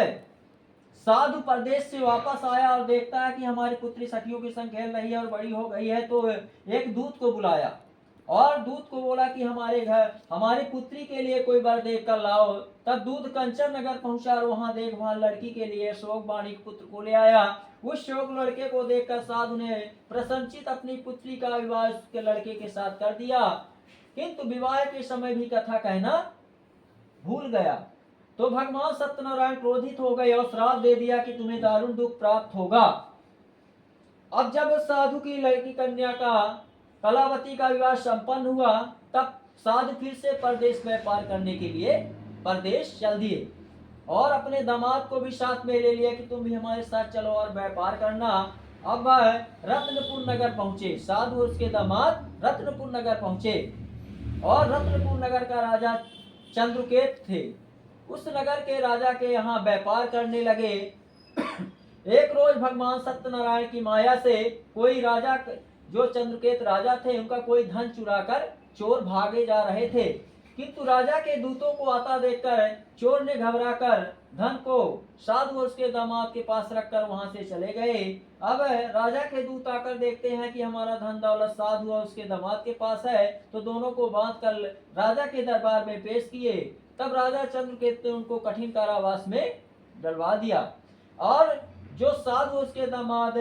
साधु परदेश से वापस आया और देखता है कि हमारी पुत्री सखियों के संग खेल रही है और बड़ी हो गई है, तो एक दूत को बुलाया और दूत को बोला कि हमारे घर हमारी पुत्री के लिए कोई वर देख कर लाओ। तब दूत कंचन नगर पहुंचा और वहां देखभाल लड़की के लिए शोक बाणिक पुत्र को ले आया। उस शोक लड़के को देखकर साधु ने प्रसन्नचित अपनी पुत्री का विवाह उसके लड़के के साथ कर दिया, किंतु विवाह के समय भी कथा कहना भूल गया। तो भगवान सत्यनारायण क्रोधित हो गए और श्राप दे दिया कि तुम्हें दारुण दुख प्राप्त होगा। अब जब साधु की लड़की कन्या का कलावती का विवाह संपन्न हुआ, तब साधु फिर से परदेश व्यापार करने के लिए परदेश चल दिए और अपने दामाद को भी साथ में ले लिया कि तुम भी हमारे साथ चलो और व्यापार करना। अब वह रत्नपुर नगर पहुंचे, साधु और उसके दामाद रत्नपुर नगर पहुंचे और रत्नपुर नगर का राजा चंद्रकेत थे। उस नगर के राजा के यहाँ व्यापार करने लगे। एक रोज भगवान सत्यनारायण की माया से कोई राजा, जो चंद्रकेत राजा थे, उनका कोई धन चुराकर चोर भागे जा रहे थे, किंतु राजा के दूतों को आता देखकर चोर ने घबराकर धन को साधु और उसके दामाद के पास रखकर वहां से चले गए। अब राजा के दूत आकर देखते हैं कि हमारा धन दौलत साधु और उसके दामाद के पास है, तो दोनों को बांध कर राजा के दरबार में पेश किए। तब राजा चंद्रकेत ने उनको कठिन कारावास में डलवा दिया और जो साधु उसके दामाद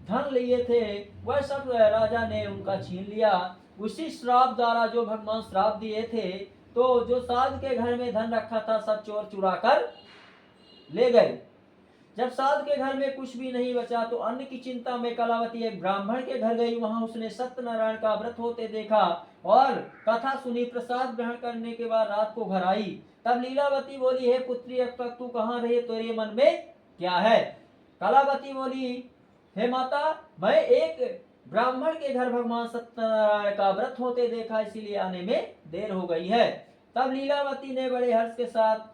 धन लिए थे वह सब राजा ने उनका छीन लिया। उसी श्राप द्वारा, जो भगवान श्राप दिए थे, तो जो साधु के घर में धन रखा था सब चोर चुरा कर ले गए। जब साधु के घर में कुछ भी नहीं बचा तो अन्न की चिंता में कलावती एक ब्राह्मण के घर गई। वहां उसने सत्यनारायण का व्रत होते देखा और कथा सुनी। प्रसाद ग्रहण करने के बाद रात को घर आई। तब लीलावती बोली, हे पुत्री, अब तक तू कहाँ रही, तेरे मन में क्या है? कलावती बोली, हे माता, मैं एक ब्राह्मण के घर भगवान सत्यनारायण का व्रत होते देखा, इसीलिए आने में देर हो गई है। तब लीलावती ने बड़े हर्ष के साथ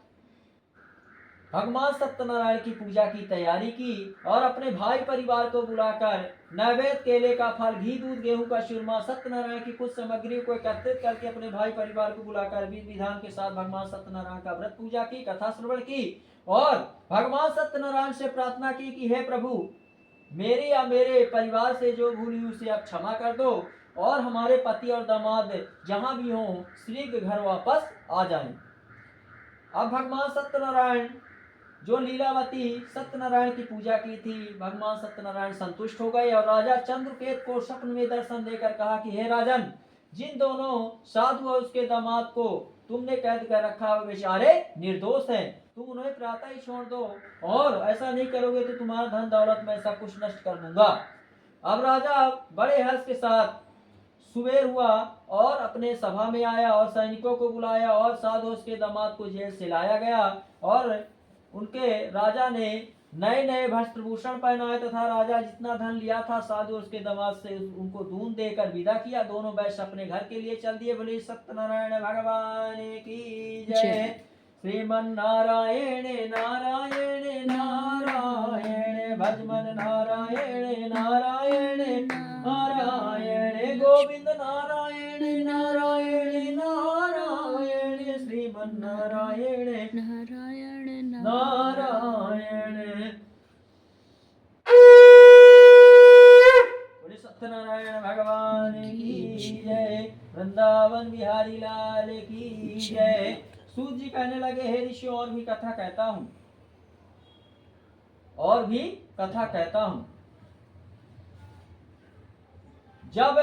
भगवान सत्यनारायण की पूजा की तैयारी की और अपने भाई परिवार को बुलाकर नैवेद्य, केले का फल, घी, दूध, गेहूं का चूरमा, सत्यनारायण की कुछ सामग्री को एकत्रित करके अपने भाई परिवार को बुलाकर विधि विधान के साथ भगवान सत्यनारायण का व्रत पूजा की, कथा श्रवण की और भगवान सत्यनारायण से प्रार्थना की कि हे प्रभु, मेरे या मेरे परिवार से जो भूली उसे आप क्षमा कर दो और हमारे पति और दामाद जहां भी हों शीघ्र घर वापस आ जाएं। अब भगवान सत्यनारायण, जो लीलावती सत्यनारायण की पूजा की थी, भगवान सत्यनारायण संतुष्ट हो गए और राजा चंद्रकेत को स्वप्न में दर्शन देकर कहा कि हे राजन, जिन दोनों साधु और उसके दामाद को तुमने कैद कर रखा वे बेचारे निर्दोष हैं, तुम उन्हें प्रातः ही छोड़ दो और ऐसा नहीं करोगे तो तुम्हारा धन दौलत मैं सब कुछ नष्ट कर दूंगा। अब राजा बड़े हर्ष के साथ सुबह हुआ और अपने सभा में आया और सैनिकों को बुलाया और साधु उसके दामाद को जेल से लाया गया और उनके राजा ने नए नए वस्त्रभूषण पहनाए तथा राजा जितना धन लिया था साधु उसके दामाद से उनको दून देकर विदा किया। दोनों वैश्य अपने घर के लिए चल दिए। बोले सत्यनारायण भगवान की जय। श्रीमन नारायण नारायण नारायण भजमन नारायण नारायण नारायण गोविंद नारायण नारायण नारायण श्रीमन नारायण नारायण नारायण। बोले सत्यनारायण भगवान की जय। वृंदावन बिहारी लाल की जय। सूत जी कहने लगे, हे ऋषि, और भी कथा कहता हूं, और भी कथा कहता हूं। जब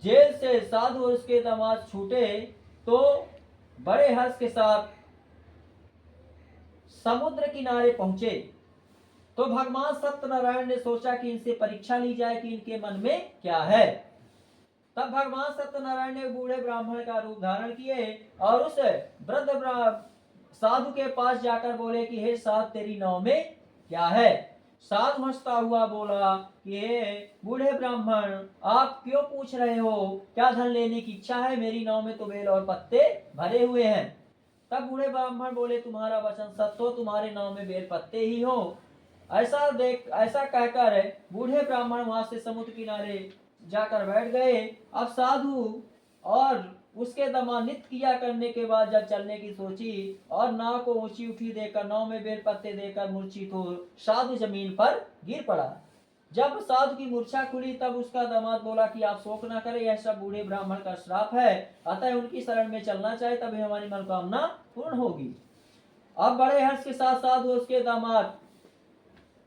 जेल से साधु और उसके दामाद छूटे तो बड़े हर्ष के साथ समुद्र किनारे पहुंचे। तो भगवान सत्यनारायण ने सोचा कि इनसे परीक्षा ली जाए कि इनके मन में क्या है। तब भगवान सत्यनारायण ने बूढ़े ब्राह्मण का रूप धारण किए और उस वृद्ध साधु के पास जाकर बोले कि हे साधु, तेरी नाव में क्या है? साधु हंसता हुआ बोला कि हे बूढ़े ब्राह्मण, आप क्यों पूछ रहे हो? क्या धन लेने की इच्छा है? मेरी नाव में तो बेल और पत्ते भरे हुए हैं। तब बूढ़े ब्राह्मण बोले, तुम्हारा वचन सत्य हो, तुम्हारे नाव में बेल पत्ते ही हो। ऐसा कहकर बूढ़े ब्राह्मण वहां से समुद्र किनारे जाकर बैठ गए। अब साधु और उसके दामाद नित्य क्रिया करने के बाद जब चलने की सोची और नाव को ऊंची उठी देकर नाव में बेल पत्ते देकर मूर्छित हो साधु जमीन पर गिर पड़ा। जब साधु की मूर्छा खुली तब उसका दामाद बोला कि आप शोक न करें, यह सब बूढ़े ब्राह्मण का श्राप है, अतः उनकी शरण में चलना चाहिए, तभी हमारी मनोकामना पूर्ण होगी। अब बड़े हर्ष के साथ साधु उसके दामाद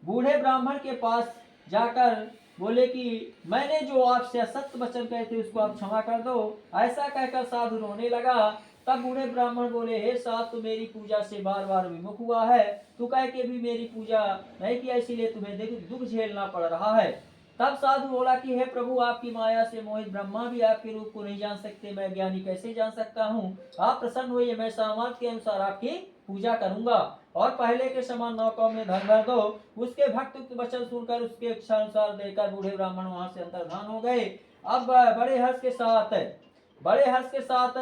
बूढ़े ब्राह्मण के पास जाकर बोले कि मैंने जो आपसे असत्य वचन कहे थे उसको आप क्षमा कर दो। ऐसा कहकर साधु रोने लगा। तब बूढ़े ब्राह्मण बोले, हे साधु, तू मेरी पूजा से बार बार विमुख हुआ है, तू कह के भी मेरी पूजा नहीं किया, इसीलिए तुम्हें दुख झेलना पड़ रहा है। तब साधु बोला कि हे प्रभु, आपकी माया से मोहित ब्रह्मा भी आपके रूप को नहीं जान सकते, मैं ज्ञानी कैसे जान सकता हूँ। आप प्रसन्न हुए, मैं सामर्थ्य के अनुसार आपकी पूजा करूंगा और पहले के समान नौकाओं में धन भर दो। उसके भक्त वचन सुनकर उसके इच्छा अनुसार देकर बूढ़े ब्राह्मण वहां से अंतर्धान हो गए। अब बड़े हर्ष के साथ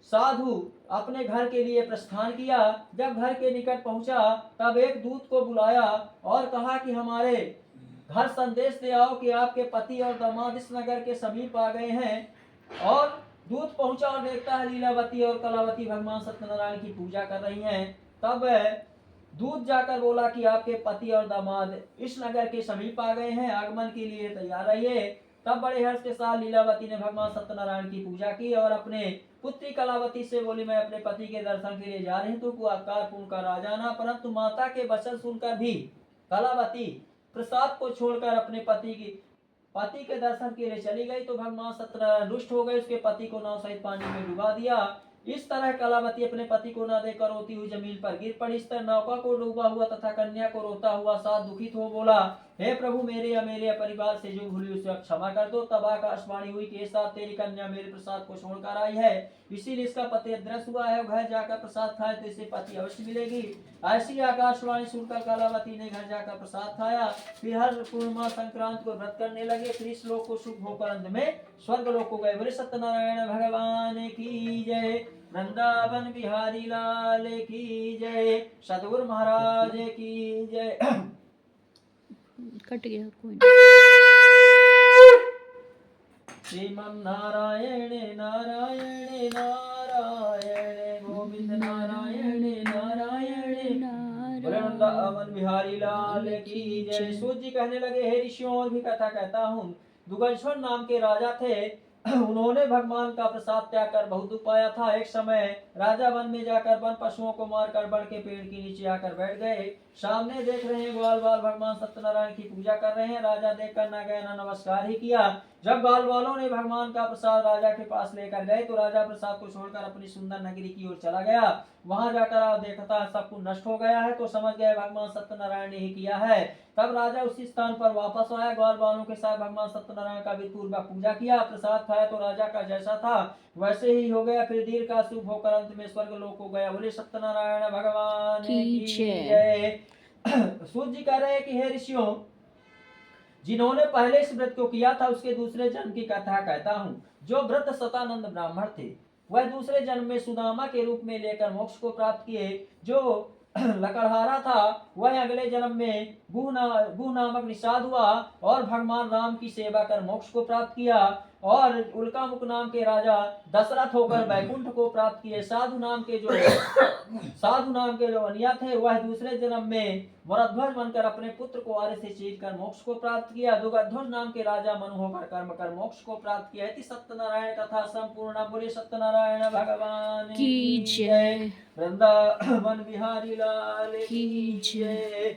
साधु अपने घर के लिए प्रस्थान किया। जब घर के निकट पहुंचा तब एक दूत को बुलाया और कहा कि हमारे घर संदेश दे आओ कि आपके पति और दामाद इस नगर के समीप आ गए हैं। और दूत पहुंचा और देखता है लीलावती और कलावती भगवान सत्यनारायण की पूजा कर रही हैं। तब दूत जाकर बोला कि आपके पति और दामाद इस नगर के समीप आ गए हैं, आगमन के लिए तैयार रहिए। तब बड़े हर्ष के साथ लीलावती ने भगवान सत्यनारायण की पूजा की और अपने पुत्री कलावती से बोली, मैं अपने पति के दर्शन के लिए जा रही हूँ, तो आकार पूर्ण कर आ जाना। परंतु माता के वचन सुनकर भी कलावती प्रसाद को छोड़कर अपने पति के दर्शन के लिए चली गई। तो भगवान सत्यनारायण रुष्ट हो गए, उसके पति को नाव सहित पानी में डुबा दिया। इस तरह कलावती अपने पति को न देखकर रोती हुई जमीन पर गिर पड़ी। इस तरह नौका को डूबा हुआ तथा कन्या को रोता हुआ साथ दुखित हो बोला, हे प्रभु, मेरे परिवार से जो भूली उसे क्षमा कर दो। तब आकाशवाणी हुई कि साथ तेरी कन्या मेरे प्रसाद को छोड़कर आई है, इसीलिए इसका पति अदृश्य हुआ है। घर जाकर प्रसाद खाए तो इसे पति अवश्य मिलेगी। ऐसी आकाशवाणी सुनकर कलावती ने घर जाकर प्रसाद खाया। फिर हर पूर्णिमा संक्रांत को व्रत करने लगे। फिर इस लोक को सुख होकर अंत में स्वर्ग लोक को गए। बोले सत्यनारायण भगवान की जय, वृंदावन बिहारी लाल की जय, सतगुरु महाराज की जय। कट गया कोई श्रीमन नारायण नारायण नारायण गोविंद नारायण नारायण वृंदावन बिहारी लाल की जय। सूत जी कहने लगे, हे ऋषियों, और भी कथा कहता हूँ। दुगलश्वर नाम के राजा थे। उन्होंने भगवान का प्रसाद त्याग कर बहुत दुख पाया था। एक समय राजा वन में जाकर वन पशुओं को मारकर बड़ के पेड़ के नीचे आकर बैठ गए। सामने देख रहे हैं ग्वाल बाल भगवान सत्यनारायण की पूजा कर रहे हैं। राजा देखकर न गया न नमस्कार ही किया। जब ग्वाल बालों ने भगवान का प्रसाद राजा के पास लेकर गए तो राजा प्रसाद को छोड़कर अपनी सुंदर नगरी की ओर चला गया। वहां जाकर आप देखता है सब कुछ नष्ट हो गया है, तो समझ गए भगवान सत्यनारायण ने ही किया है। तब राजा उसी स्थान पर वापस आया। ग्वाल बालों के साथ भगवान सत्यनारायण का विधिपूर्वक पूजा किया। प्रसाद खाया तो राजा का जैसा था वैसे ही हो गया। फिर दीर्घ का शुभ होकर अंत में स्वर्ग लोक को गया। बोले सत्यनारायण भगवान की जय। सूत जी कह रहे हैं कि हे ऋषियों, जिन्होंने पहले इस व्रत को किया था उसके दूसरे जन्म की कथा कहता हूँ। जो व्रत सतानंद ब्राह्मण थे वह दूसरे जन्म में सुदामा के रूप में लेकर मोक्ष को प्राप्त किए। जो लकड़हारा था वह अगले जन्म में गुह नामक निषाद हुआ और भगवान राम की सेवा कर मोक्ष को प्राप्त किया। और उल्कामुख नाम के राजा दशरथ होकर वैकुंठ को प्राप्त किए। साधु नाम के जो अनिया थे वह दूसरे जन्म में वरध्वज बनकर अपने पुत्र को आर्य से चीर कर मोक्ष को प्राप्त किया। दुर्गध्वज नाम के राजा मनु होकर कर्म कर मोक्ष को प्राप्त किया। इति सत्यनारायण कथा संपूर्ण। बोले सत्यनारायण भगवान की जय। वृंदावन बिहारी लाल की जय।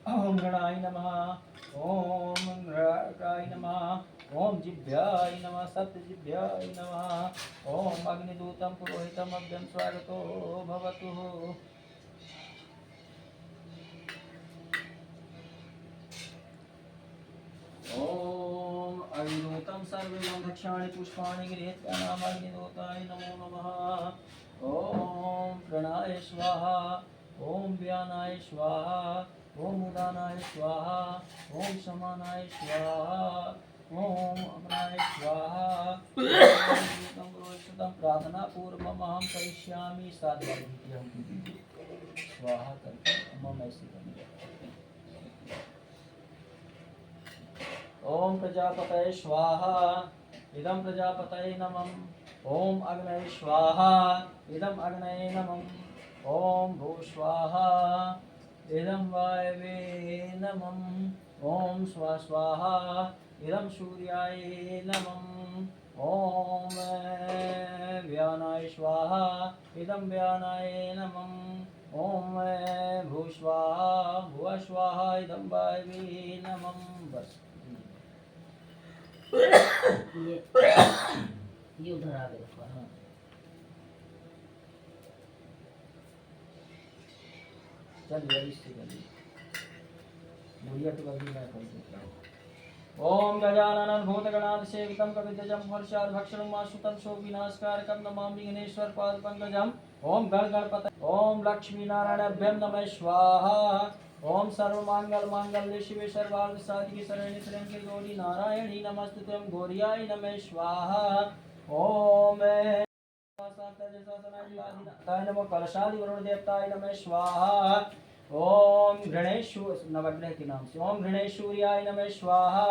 ओम गणाय नमः, ओम गणाय नमः, ओम जिभ्याय नमः, सप्तजिभ्याय नमः, ओम अग्निदूतं पुरोहितं अभ्यं स्वागतो भवतु। ओम अग्निदूतं सर्वं दक्षाणि पुष्पाणि गृहीत्वा नाम अग्निदूताय नमो नमः। ओम प्रणाय स्वाहा, ओम व्यानाय स्वाहा, ओम उदानाय स्वाहा, ओम समानाय स्वाहा, ओम अग्नाय स्वाहा। प्रार्थना पूर्वम अहम करिष्यामि साधुवाक्यं स्वाहा करके मम ऐसे करने। ओम प्रजापतये स्वाहा, इदं प्रजापतये नमः। ओम अग्नये स्वाहा, इदं अग्नये नमः। ओम भू स्वाहा, इदं वायवे नमः। ॐ स्वाहा इदं सूर्याय नमः। ॐ व्यानाय स्वाहा इदं व्यानाय नमः। ॐ भूस्वाहा भुवः स्वाहा इदं वायवे नमः। बस ये उधर आ गए। हाँ। चलिए इससे चलिए भैया तो कभी मैं कर देता हूँ। ओम गजानन भूतगणाधिसेवितं कपिध्वजं हर्षार्भक्षणं माश्रुतं शोकविनाशकारकं नमामि गणेश्वर पादपङ्कजम्। ओम गणपतये ओम लक्ष्मीनारायणाभ्यं नमः स्वाहा। ओम सर्वमङ्गलमाङ्गल्ये शिवे सर्वार्थसाधिके शरण्ये त्र्यम्बके गौरी नारायणी नमस्तुते गौर्याय नमः स्वाहा। ओम नमो कलशादि वरुण देवताय नमः स्वाहा। ओम गणेश्वर नवग्रह के नाम से ओम गणेशूर्याय नमः स्वाहा।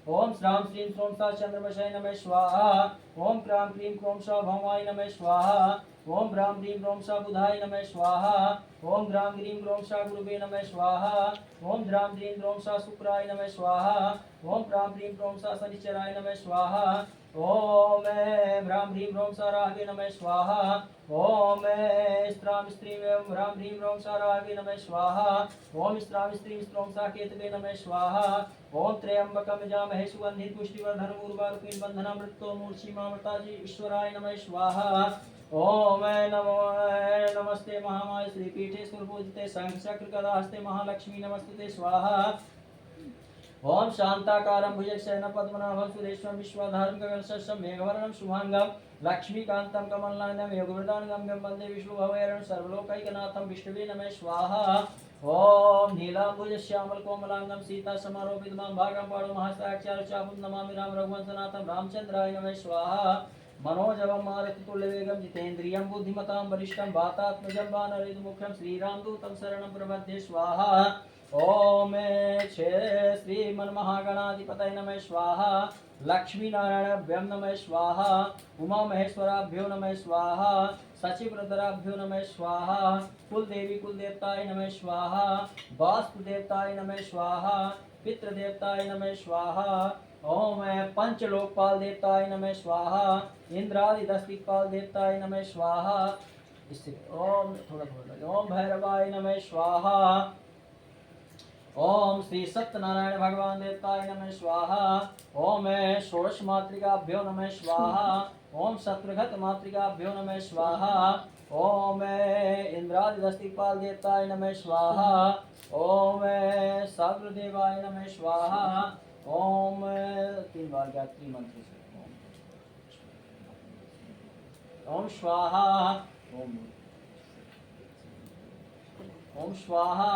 ओम श्राम श्रीं श्रोम सा चंद्रमशाय नमः स्वाहा। ओम क्राम क्रीम क्रोम सा भौमाय नमः स्वाहा। ओम ब्राम ह्रीं ब्रोम सा बुधाय नमः स्वाहा। ओम ग्राम ग्रीं ग्रोम सा गुरुवे नमः स्वाहा। ओम द्राम द्रीं द्रोम सा शुक्राय नमः स्वाहा। ओम प्राम ह्रीं ब्रोम सा शनिचराय नमः स्वाहा। ओम भ्राम ह्रीं ब्रोम सा राहवे नमः स्वाहा। ओम स्त्राम स्त्रीं एवं भ्राम ह्रीं ब्रोम सा राहवे नमः स्वाहा। ओम स्त्राम स्त्रीं स्त्रोम सा केतवे नमः स्वाहा। ओम त्र्यंबकं यजामहे सुगंधिं पुष्टिवर्धनम् उर्वारुकमिव बन्धनामृतो मूर्छिमामृताजी ईश्वराय नमः स्वाहा। ओम नमो नमस्ते महामाय श्रीपीठे सुरपूजिते शंख चक्र गदाहस्ते महालक्ष्मी नमस्ते स्वाहा। ओम शांताकारं भुजगशयनं पद्मनाभं सुरेश्वरं विश्वधारं गगनसदृशं मेघवर्णं शुभांगं लक्ष्मीकान्तं कमलनयनं योगवरदानं गम्यं वन्दे विष्णुभवैरणं सर्वलोकैकनाथं विष्णवे नमः स्वाहा। ओम नीलाम्बुजश्यामलकोमलांगं सीतासमारोपितमां भागं पाणो महासाक्षाच्चारुचापुं नमामि राम रघुवंशनाथं रामचन्द्राय नमः स्वाहा। मनोजवं मारुतितुल्यवेगं जितेन्द्रियं बुद्धिमतां वरिष्ठं वातात्मजं वानरयुतमुख्यं श्रीरामदूतं शरणं प्रपद्ये स्वाहा। ओम श्रीमन्महागणाधिपतये नमः स्वाहा। लक्ष्मीनारायणाभ्यं नमः स्वाहा। उमामहेश्वराभ्यो नमः स्वाहा। सचिवरुद्राभ्यो नमः स्वाहा। कुलदेवी कुलदेवताय नमः स्वाहा। वास्तुदेवताय नमः स्वाहा। पितृदेवताय नमः स्वाहा। ओम पंचलोकपाल देवताय नमः स्वाहा। इंद्रादि दस दिक्पाल देवताय नमः स्वाहा। इससे ओम थोड़ा थोड़ा ओम भैरवाय नमः स्वाहा। ओम श्री सत्यनारायण भगवान देवताय नमः स्वाहा। ओम षोडश मातृकाभ्यो नमः स्वाहा। ओम शत्रुघ्न मातृकाभ्यो नमः स्वाहा। ओम इंद्रादि दस दिक्पाल देवताय नमः स्वाहा। ओम साग्रदेवाय नमः स्वाहा। ओम 3 बार गायत्री मंत्र से ओम स्वाहा। ओम स्वाहा।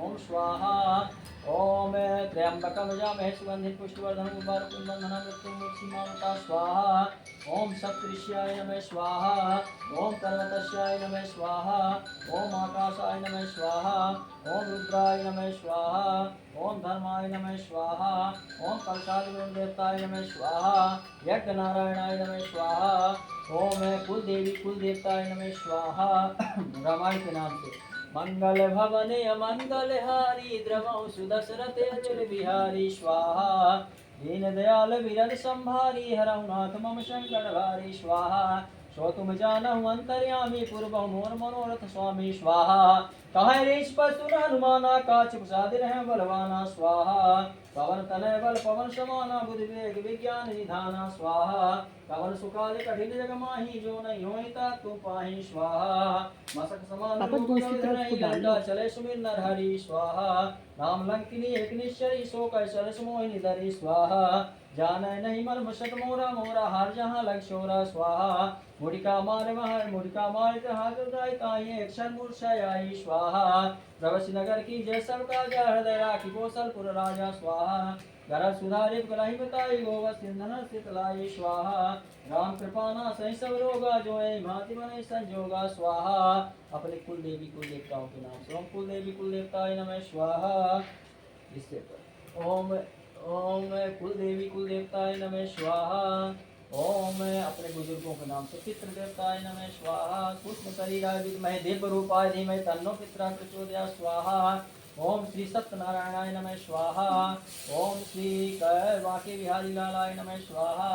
ओम स्वाहा। ओम त्र्यंबकं यजामहे सुगंधिं पुष्टिवर्धनम् उर्वारुकमिव बन्धनामृतं मूर्छिमामृता स्वाहा। ओम सप्तऋष्याय नमः स्वाहा। ओम पर्वतस्याय नमः स्वाहा। ओम आकाशाय नमः स्वाहा। ओम रुद्राय नमः स्वाहा। ओम धर्माय नमः स्वाहा। ओम कलशादिवरुण देवताय नमः स्वाहा। यज्ञनारायणाय नमः स्वाहा। ओम कुलदेवी कुलदेवताय नमः स्वाहा। रामायण के नाम से मंगल भवने मंगल हारी द्रवं सुदशरथ अचल बिहारी स्वाहा। दीन दयाल विरल संभारी हरहु नाथ मम संकट भारी स्वाहा। सो तुम जानहु अंतर्यामी पूर्व मोर मनोरथ स्वामी स्वाहा। कहे रीछ पर सुन हनुमाना काच प्रसाद रहे बलवाना स्वाहा। पवन तनय बल पवन समाना बुद्धि वेग विज्ञान निधाना स्वाहा। पवन सुखादि कठिन जग माही जो नहीं होई ता तू पाही स्वाहा। मसक समान रूप लंका चले सुमिर नर हरि स्वाहा। राम लंकिनी एक निश्चय सो कैसल मोहिनी धरी स्वाहा। जाने नहीं मर्म सत मोरा मोरा हर जहाँ लग शोरा स्वाहा। मुड़िका मार महर मुड़िका मार हाथ उठाई ताई एक क्षण मूर्छाई आई स्वाहा। प्रवसी नगर की जय सब का जय हृदय राखी कौशलपुर राजा स्वाहा। गरज सुधारित गलाही बताई गोवत सिंधन शीतलाई स्वाहा। राम कृपाना सही सब रोगा जो भांति बने संजोगा स्वाहा। अपने कुल देवी कुल देवताओं के नाम से ओम कुल देवी कुल देवताय नमः स्वाहा। इससे ओम ओम कुल देवी कुल देवताय नमः स्वाहा। ओम मैं अपने बुजुर्गों के नाम से पितृ देवताय नमः स्वाहा सूक्ष्म शरीराय विद्महे दिव्य रूपाय धीमहि तन्नो पितरः प्रचोदयात् स्वाहा ओम श्री सत्यनारायणाय नमः स्वाहा ओम श्री कैवाके विहारी लालाय नमः स्वाहा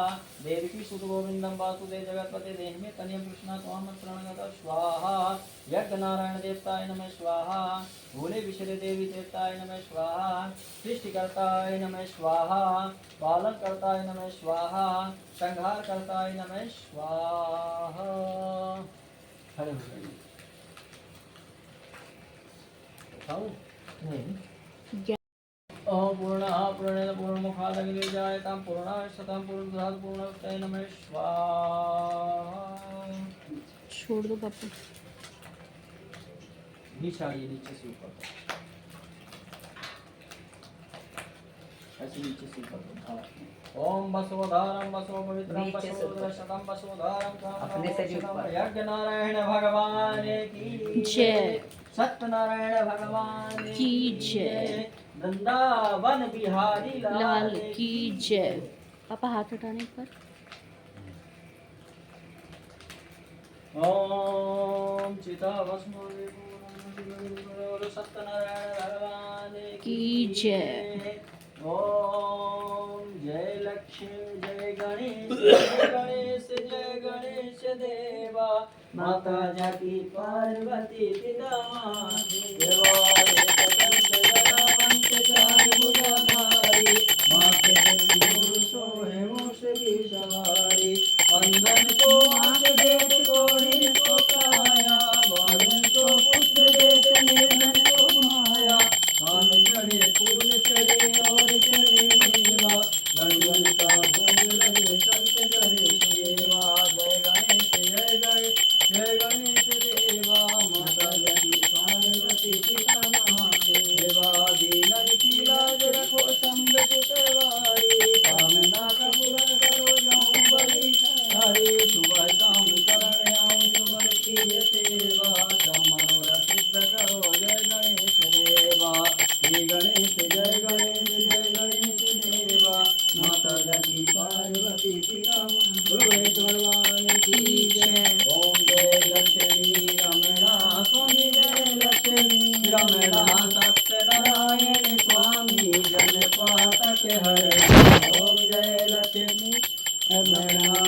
देवकी सुत गोविंदम वासुदेव जगतपते देहमे तनियम कृष्णा त्वाम शरणगत स्वाहा यज्ञ नारायण देवताय नमः स्वाहा भूले विशरे देवी देवताय नमः स्वाहा सृष्टिकर्ताय नमः स्वाहा पालनकर्ताय नमः स्वाहा संहारकर्ताय नमः स्वाहा हरे हरे खाऊं नहीं ओम पूर्णः पूर्णेन पूर्णमुखादग्निर्जायतां पूर्णाय शतं पूर्णदधातु पूर्णवत्तये नमः स्वाहा छोड़ दो पापा। बिछाइए नीचे से ऊपर तक ऐसे नीचे से ऊपर तक हाँ। ओम वसुधारम वसु पवित्रम नीचे से ऊपर। वसुधरशतम वसुधारम अपने से भी ऊपर। यज्ञ नारायण भगवान की जय। सत्यनारायण भगवान की जय। वृंदावन बिहारी लाल की जय। पापा हाथ हटाने पर। ओम चिता भस्म सत्यनारायण भगवान की जय। ओम जय लक्ष्मी जय गणेश जय गणेश जय गणेश देवा माता जाकी पार्वती पिता महादेवा पंच गणा पंच चार भुजाधारी माते गुरु सोहे मोक्ष की सवारी अंधन को आंख देत कोढ़ी को काया बालन को पुत्र देत निर्धन को माया कान चढ़े फूल चढ़े और चढ़े मेवा गणगण का भोग लगे संत करे सेवा जय गणेश जय गणेश जय गणेश देवा माता जय पार्वती पिता महादेवा दीनन की लाज रखो संबत सवारी कामना का पूरा करो जाऊं बलि हरे सुबह शाम शरण आऊं सुबह की सेवा सब मनोरथ सिद्ध करो जय गणेश देवा श्री गणेश जय गणेश जय गणेश देवा माता जय पार्वती पिता गुरुवेश भगवान की जय ओम जय लक्ष्मी रमणा स्वामी जय लक्ष्मी रमणा सत्यनारायण स्वामी जन पातक हरे ओम जय लक्ष्मी रमणा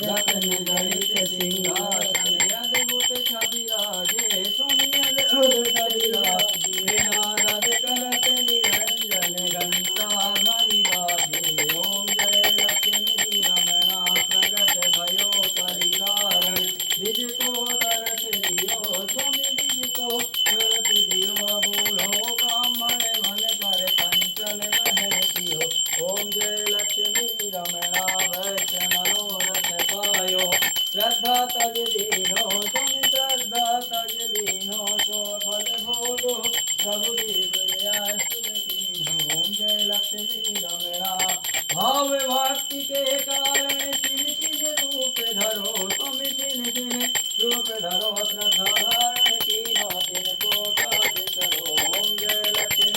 रत्न गणित सिंहासन अद्भुत छवि राजे स्वामी अद्भुत छवि राजे नारद करत निरंजन गंगा मणि बाजे ओम जय लक्ष्मी रमणा प्रगट भयो परिवारण निज को दरस दियो स्वामी निज को दरस दियो बूढ़ो ब्राह्मण मन कर पंचल महरतियो ओम जय लक्ष्मी रमणा वैश्य मनोरथ पायो श्रद्धा तज दीनो स्वामी श्रद्धा तज दीनो सो फल भोगो प्रभु देव ओम जय लक्ष्मी रमणा भाव भक्ति के कारण सिर सिर रूप धरो स्वामी सिन सिन रूप धरो श्रद्धा धारण की तिन को काज करो ओम जय लक्ष्मी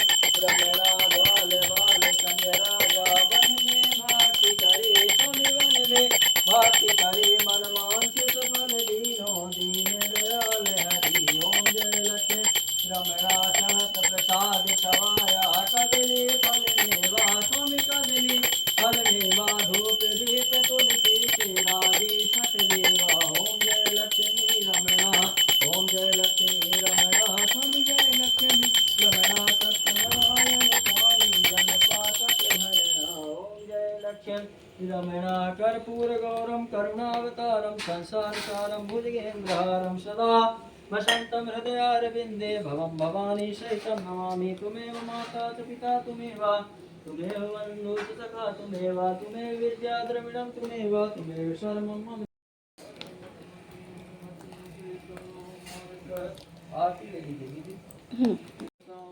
रमणा बाल बाल संग राजा वन में भाति करे स्वामी वन में भाति करे मन मांसित फल दीनो दीन दयाल हरि ओम जय लक्ष्मी रमणा चहत प्रसाद सवाया कदली फल मेवा स्वामी कदली फल मेवा धूप दीप तुलसी के राजी छठ देवा ओम जय लक्ष्मी रमणा ओम जय लक्ष्मी रमणा स्वामी जय लक्ष्मी रमणा सत्यनारायण स्वामी जन पातक हरणा ओम जय लक्ष्मी रमणा कर्पूर गौरम करुणावतारम संसार सारम भुजगेन्द्रहारम सदा वसंतम हृदयारविंदे भवं भवानी सहितं नमामि तुमेव माता च पिता तुमेव तुमेव बन्धु च सखा तुमेव तुमेव विद्या द्रविणं तुमेव तुमेव सर्वं मम आरती ले लीजिए दीदी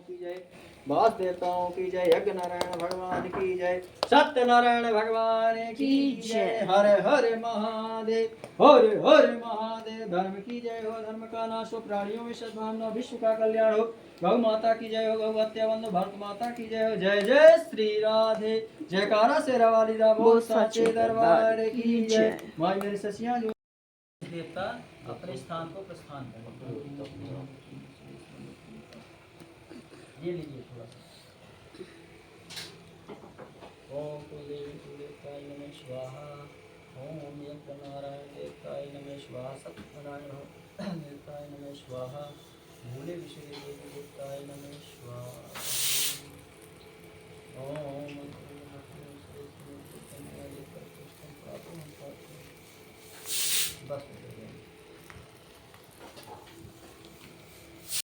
की जय वास देवताओं की जय, यज्ञ नारायण भगवान की जय, सत्यनारायण भगवान की जय। हर हर महादेव, हर हर महादेव। धर्म की जय हो, धर्म का नाश हो, प्राणियों में सद्भावना, विश्व का कल्याण हो। गौ माता की जय हो, गौ हत्या बंधु, भारत माता की जय हो। जय जय श्री राधे, जयकारा से रवाली दा बोल साचे दरबार की जय। माई मेरी ससियां जो देवता अपने स्थान को प्रस्थान करें। ये लीजिए थोड़ा सा। ओम कुलदेवी कुलदेवताय नमः स्वाहा। ओम यज्ञ नारायण देवताय नमः स्वाहा। सत्यनारायण देवताय नमः स्वाहा। भूले विषय देवी देवताय नमः स्वाहा। ओम बस